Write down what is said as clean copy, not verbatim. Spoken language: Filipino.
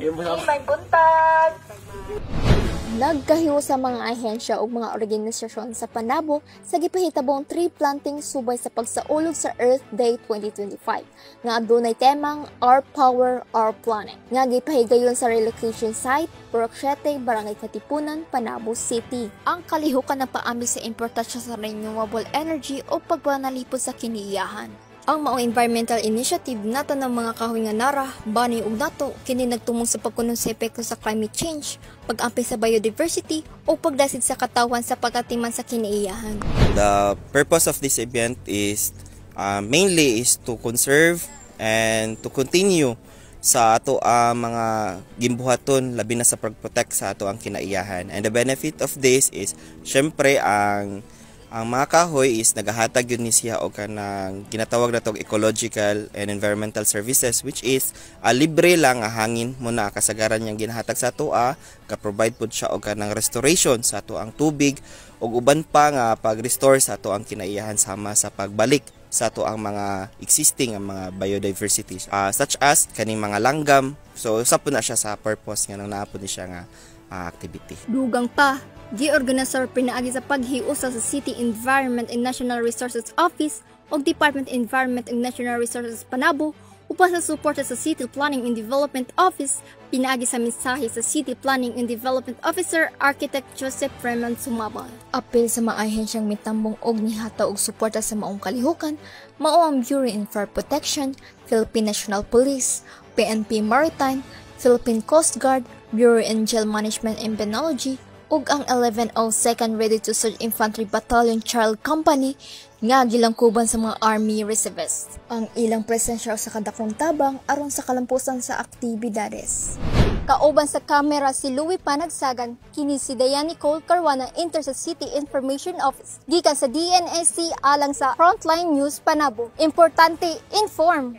May buntag! Nagkahiwo sa mga ahensya o mga organisasyon sa Panabo sa gipahitabong tree planting subay sa pagsaulog sa Earth Day 2025 nga adunay temang Our Power, Our Planet nga gipahigayon sa relocation site Purok 7, Barangay Katipunan, Panabo City. Ang kalihukan na paami sa importansya sa renewable energy o pagpanalipod sa kiniyahan. Ang maong environmental initiative nato ng mga kahoy nga nara, bani ug nato kini nagtumong sa pagkunong sa epekto sa climate change, pag-ampi sa biodiversity o pagdasid sa katawan sa pagatiman sa kiniiyahan. The purpose of this event is mainly is to conserve and to continue sa ato ang mga gimbuhaton labi na sa pag-protect sa ato ang kinaiyahan. And the benefit of this is syempre ang mga kahoy is nagahatag yun ni siya o kanang ginatawag na tong ecological and environmental services, which is libre lang nga hangin muna kasagaran niyang ginahatag sa ato ka-provide po siya o kanang restoration sa ato ang tubig o uban pa nga pag-restore sa ato ang kinaiyahan sama sa pagbalik sa ato ang mga existing ang mga biodiversity such as kaning mga langgam. So usa po na siya sa purpose nga nang naapod ni siya nga activity. Dugang pa, gi-organisar pinaagi sa paghiusa sa City Environment and National Resources Office o Department of Environment and National Resources Panabo upang sa suporta sa City Planning and Development Office pinaagi sa mensahe sa City Planning and Development Officer Architect Joseph Freeman Sumabal. Apil sa mga ahensyang mitambong og nihata og suporta sa maong kalihukan, mao ang Bureau of Fire Protection, Philippine National Police, PNP Maritime, Philippine Coast Guard, Bureau of Jail Management and Penology, ug ang 1102nd Ready-to-Serve Infantry Battalion Child Company nga gilangkuban sa mga Army Reservists. Ang ilang presensya sa kadakong tabang aron sa kalampusan sa aktibidades. Kauban sa kamera si Louie Panagsagan, kini si Diane Nicole Carwana Inter sa City Information Office. Gikan sa DNSC alang sa Frontline News Panabo. Importante, inform!